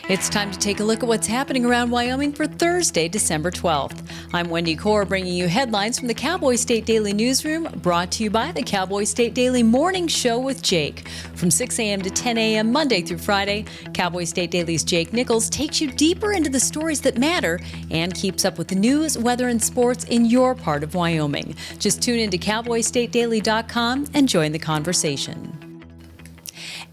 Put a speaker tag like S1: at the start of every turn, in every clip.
S1: It's time to take a look at what's happening around Wyoming for Thursday, December 12th. I'm Wendy Corr, bringing you headlines from the Cowboy State Daily newsroom, brought to you by the Cowboy State Daily Morning Show with Jake. From 6 a.m. to 10 a.m. Monday through Friday, Cowboy State Daily's Jake Nichols takes you deeper into the stories that matter and keeps up with the news, weather, and sports in your part of Wyoming. Just tune into cowboystatedaily.com and join the conversation.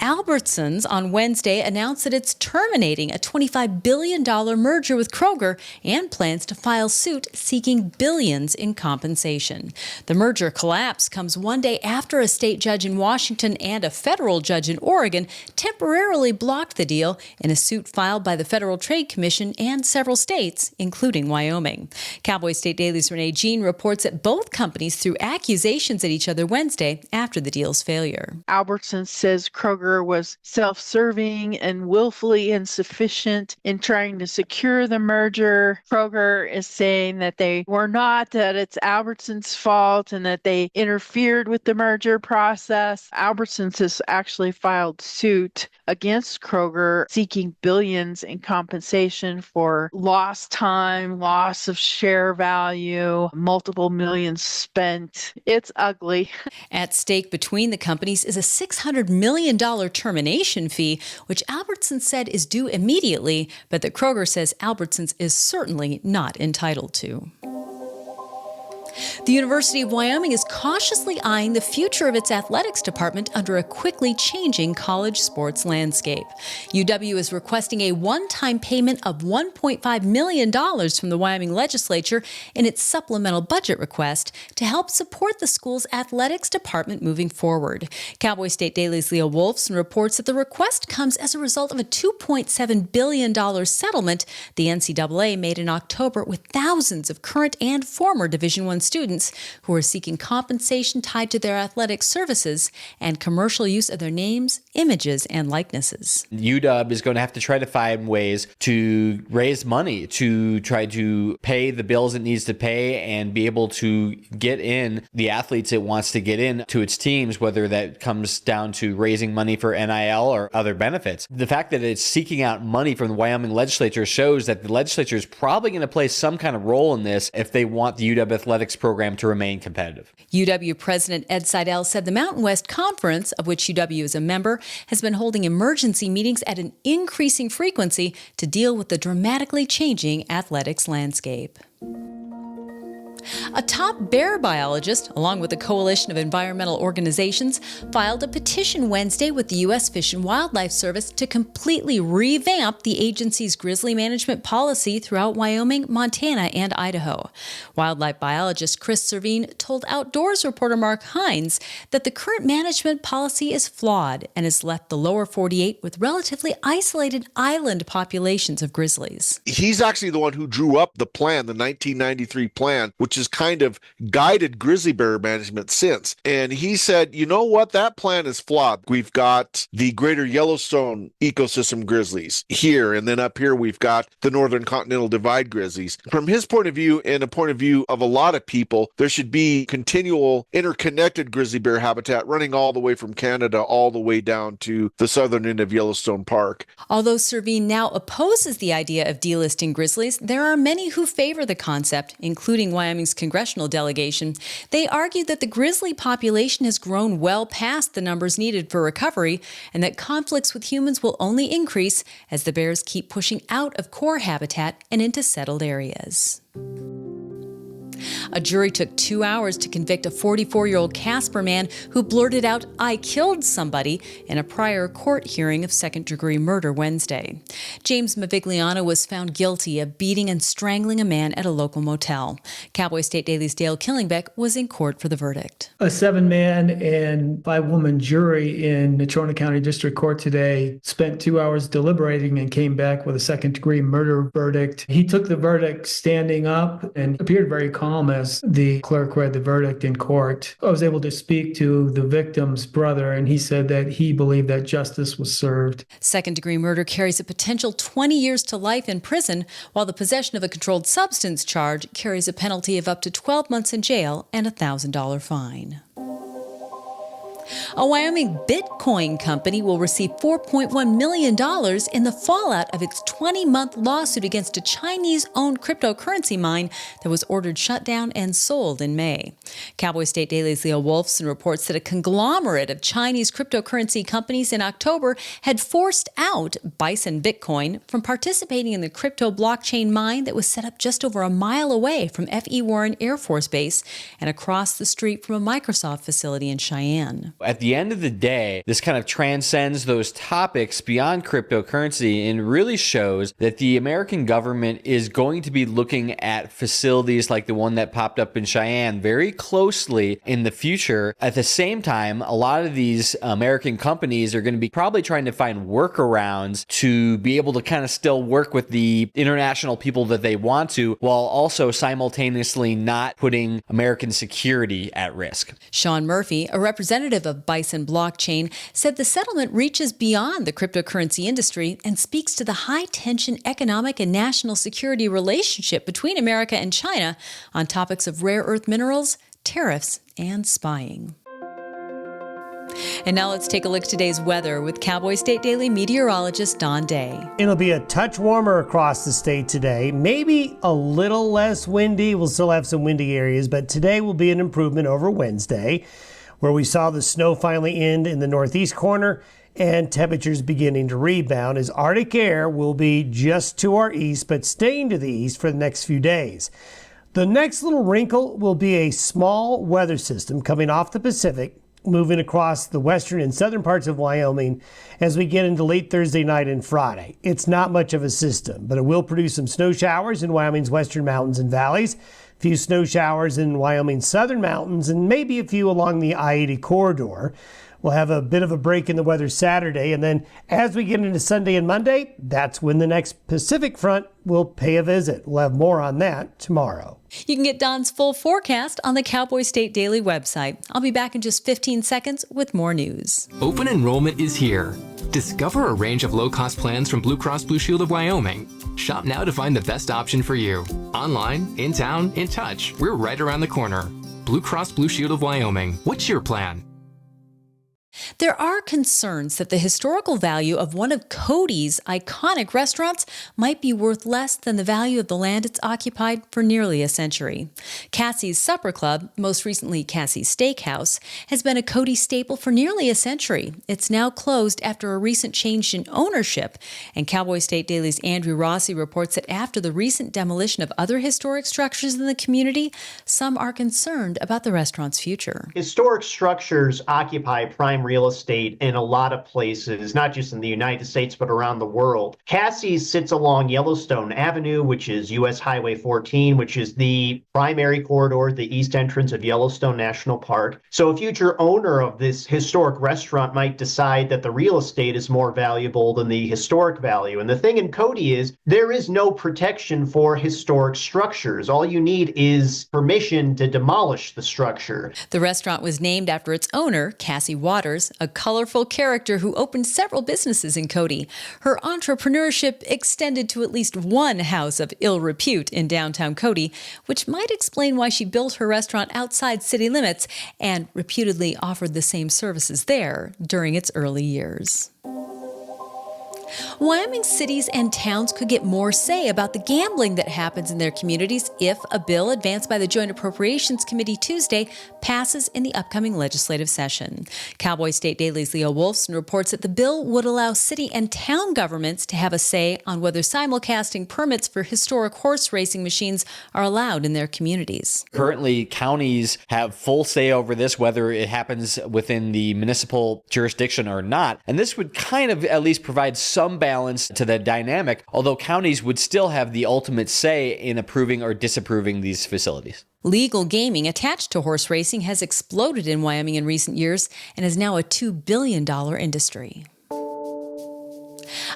S1: Albertsons on Wednesday announced that it's terminating a $25 billion merger with Kroger and plans to file suit seeking billions in compensation. The merger collapse comes one day after a state judge in Washington and a federal judge in Oregon temporarily blocked the deal in a suit filed by the Federal Trade Commission and several states, including Wyoming. Cowboy State Daily's Renee Jean reports that both companies threw accusations at each other Wednesday after the deal's failure.
S2: Albertsons says Kroger was self-serving and willfully insufficient in trying to secure the merger. Kroger is saying that they were not, that it's Albertsons' fault and that they interfered with the merger process. Albertsons has actually filed suit against Kroger seeking billions in compensation for lost time, loss of share value, multiple millions spent. It's ugly.
S1: At stake between the companies is a $600 million termination fee, which Albertsons said is due immediately, but that Kroger says Albertsons is certainly not entitled to. The University of Wyoming is cautiously eyeing the future of its athletics department under a quickly changing college sports landscape. UW is requesting a one-time payment of $1.5 million from the Wyoming legislature in its supplemental budget request to help support the school's athletics department moving forward. Cowboy State Daily's Leah Wolfson reports that the request comes as a result of a $2.7 billion settlement the NCAA made in October with thousands of current and former Division I students who are seeking compensation tied to their athletic services and commercial use of their names, images, and likenesses.
S3: UW is going to have to try to find ways to raise money to try to pay the bills it needs to pay and be able to get in the athletes it wants to get in to its teams, whether that comes down to raising money for NIL or other benefits. The fact that it's seeking out money from the Wyoming legislature shows that the legislature is probably going to play some kind of role in this if they want the UW athletics program to remain competitive.
S1: UW President Ed Seidel said the Mountain West Conference, of which UW is a member, has been holding emergency meetings at an increasing frequency to deal with the dramatically changing athletics landscape. A top bear biologist, along with a coalition of environmental organizations, filed a petition Wednesday with the U.S. Fish and Wildlife Service to completely revamp the agency's grizzly management policy throughout Wyoming, Montana, and Idaho. Wildlife biologist Chris Servine told Outdoors reporter Mark Hines that the current management policy is flawed and has left the lower 48 with relatively isolated island populations of grizzlies.
S4: He's actually the one who drew up the plan, the 1993 plan, which has kind of guided grizzly bear management since. And he said, you know what, that plan is flawed. We've got the greater Yellowstone ecosystem grizzlies here, and then up here we've got the Northern Continental Divide grizzlies. From his point of view and a point of view of a lot of people, there should be continual interconnected grizzly bear habitat running all the way from Canada all the way down to the southern end of Yellowstone Park.
S1: Although Servine now opposes the idea of delisting grizzlies, there are many who favor the concept, including Wyoming's congressional delegation. They argued that the grizzly population has grown well past the numbers needed for recovery and that conflicts with humans will only increase as the bears keep pushing out of core habitat and into settled areas. A jury took 2 hours to convict a 44-year-old Casper man who blurted out, "I killed somebody," in a prior court hearing of second-degree murder Wednesday. James Mavigliano was found guilty of beating and strangling a man at a local motel. Cowboy State Daily's Dale Killingbeck was in court for the verdict.
S5: A 7-man and 5-woman jury in Natrona County District Court today spent 2 hours deliberating and came back with a second-degree murder verdict. He took the verdict standing up and appeared very calm as the clerk read the verdict in court. I was able to speak to the victim's brother, and he said that he believed that justice was served.
S1: Second-degree murder carries a potential 20 years to life in prison, while the possession of a controlled substance charge carries a penalty of up to 12 months in jail and a $1,000 fine. A Wyoming Bitcoin company will receive $4.1 million in the fallout of its 20-month lawsuit against a Chinese-owned cryptocurrency mine that was ordered shut down and sold in May. Cowboy State Daily's Leo Wolfson reports that a conglomerate of Chinese cryptocurrency companies in October had forced out Bison Bitcoin from participating in the crypto blockchain mine that was set up just over a mile away from F.E. Warren Air Force Base and across the street from a Microsoft facility in Cheyenne.
S3: At the end of the day, this kind of transcends those topics beyond cryptocurrency and really shows that the American government is going to be looking at facilities like the one that popped up in Cheyenne very closely in the future. At the same time, a lot of these American companies are going to be probably trying to find workarounds to be able to kind of still work with the international people that they want to, while also simultaneously not putting American security at risk.
S1: Sean Murphy, a representative of Bison Blockchain, said the settlement reaches beyond the cryptocurrency industry and speaks to the high-tension economic and national security relationship between America and China on topics of rare earth minerals, tariffs, and spying. And now let's take a look at today's weather with Cowboy State Daily meteorologist Don Day.
S6: It'll be a touch warmer across the state today, maybe a little less windy. We'll still have some windy areas, but today will be an improvement over Wednesday, where we saw the snow finally end in the northeast corner and temperatures beginning to rebound as Arctic air will be just to our east, but staying to the east for the next few days. The next little wrinkle will be a small weather system coming off the Pacific, moving across the western and southern parts of Wyoming as we get into late Thursday night and Friday. It's not much of a system, but it will produce some snow showers in Wyoming's western mountains and valleys, a few snow showers in Wyoming's southern mountains, and maybe a few along the I-80 corridor. We'll have a bit of a break in the weather Saturday, and then as we get into Sunday and Monday, that's when the next Pacific front will pay a visit. We'll have more on that tomorrow.
S1: You can get Don's full forecast on the Cowboy State Daily website. I'll be back in just 15 seconds with more news.
S7: Open enrollment is here. Discover a range of low-cost plans from Blue Cross Blue Shield of Wyoming. Shop now to find the best option for you. Online, in town, in touch. We're right around the corner. Blue Cross Blue Shield of Wyoming. What's your plan?
S1: There are concerns that the historical value of one of Cody's iconic restaurants might be worth less than the value of the land it's occupied for nearly a century. Cassie's Supper Club, most recently Cassie's Steakhouse, has been a Cody staple for nearly a century. It's now closed after a recent change in ownership, and Cowboy State Daily's Andrew Rossi reports that after the recent demolition of other historic structures in the community, some are concerned about the restaurant's future.
S8: Historic structures occupy prime real estate in a lot of places, not just in the United States, but around the world. Cassie's sits along Yellowstone Avenue, which is US Highway 14, which is the primary corridor, the east entrance of Yellowstone National Park. So a future owner of this historic restaurant might decide that the real estate is more valuable than the historic value. And the thing in Cody is there is no protection for historic structures. All you need is permission to demolish the structure.
S1: The restaurant was named after its owner, Cassie Waters, a colorful character who opened several businesses in Cody. Her entrepreneurship extended to at least one house of ill repute in downtown Cody, which might explain why she built her restaurant outside city limits and reputedly offered the same services there during its early years. Wyoming cities and towns could get more say about the gambling that happens in their communities if a bill advanced by the Joint Appropriations Committee Tuesday passes in the upcoming legislative session. Cowboy State Daily's Leo Wolfson reports that the bill would allow city and town governments to have a say on whether simulcasting permits for historic horse racing machines are allowed in their communities.
S3: Currently, counties have full say over this, whether it happens within the municipal jurisdiction or not. And this would kind of at least provide some balance to the dynamic, although counties would still have the ultimate say in approving or disapproving these facilities.
S1: Legal gaming attached to horse racing has exploded in Wyoming in recent years and is now a $2 billion industry.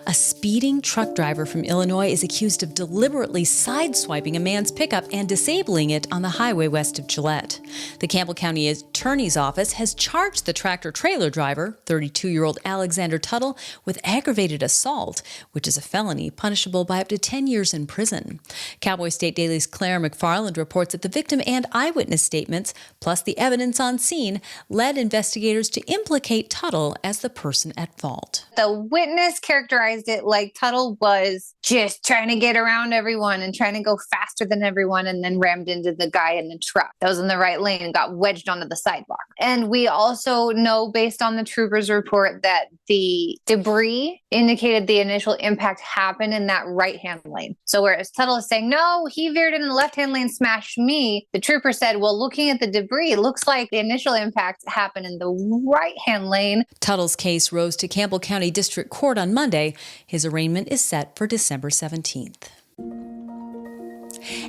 S1: A speeding truck driver from Illinois is accused of deliberately sideswiping a man's pickup and disabling it on the highway west of Gillette. The Campbell County Attorney's Office has charged the tractor-trailer driver, 32-year-old Alexander Tuttle, with aggravated assault, which is a felony punishable by up to 10 years in prison. Cowboy State Daily's Claire McFarland reports that the victim and eyewitness statements, plus the evidence on scene, led investigators to implicate Tuttle as the person at fault.
S9: The witness characterized it like Tuttle was just trying to get around everyone and trying to go faster than everyone, and then rammed into the guy in the truck that was in the right lane and got wedged onto the sidewalk. And we also know, based on the trooper's report, that the debris indicated the initial impact happened in that right-hand lane. So whereas Tuttle is saying, no, he veered in the left-hand lane, smashed me, the trooper said, well, looking at the debris, it looks like the initial impact happened in the right-hand lane.
S1: Tuttle's case rose to Campbell County District Court on Monday. His arraignment is set for December 17th.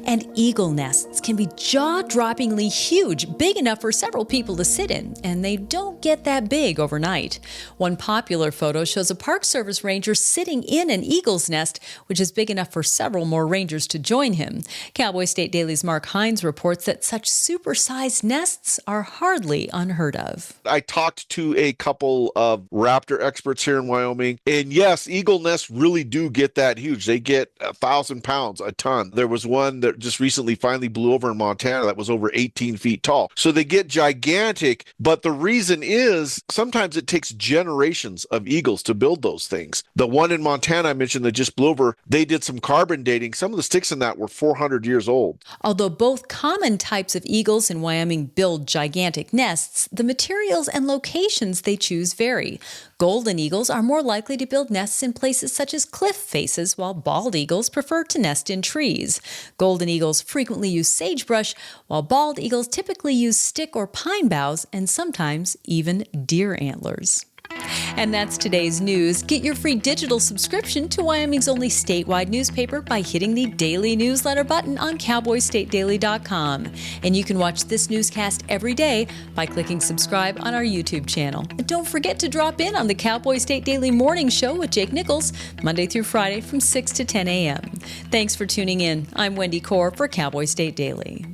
S1: And eagle nests can be jaw-droppingly huge, big enough for several people to sit in, and they don't get that big overnight. One popular photo shows a Park Service ranger sitting in an eagle's nest, which is big enough for several more rangers to join him. Cowboy State Daily's Mark Hines reports that such supersized nests are hardly unheard of.
S4: I talked to a couple of raptor experts here in Wyoming, and yes, eagle nests really do get that huge. They get 1,000 pounds, a ton. There was one that just recently finally blew over in Montana that was over 18 feet tall. So they get gigantic, but the reason is sometimes it takes generations of eagles to build those things. The one in Montana I mentioned that just blew over, they did some carbon dating. Some of the sticks in that were 400 years old.
S1: Although both common types of eagles in Wyoming build gigantic nests, the materials and locations they choose vary. Golden eagles are more likely to build nests in places such as cliff faces, while bald eagles prefer to nest in trees. Golden eagles frequently use sagebrush, while bald eagles typically use stick or pine boughs and sometimes even deer antlers. And that's today's news. Get your free digital subscription to Wyoming's only statewide newspaper by hitting the daily newsletter button on cowboystatedaily.com. And you can watch this newscast every day by clicking subscribe on our YouTube channel. And don't forget to drop in on the Cowboy State Daily Morning Show with Jake Nichols, Monday through Friday from 6 to 10 a.m. Thanks for tuning in. I'm Wendy Corr for Cowboy State Daily.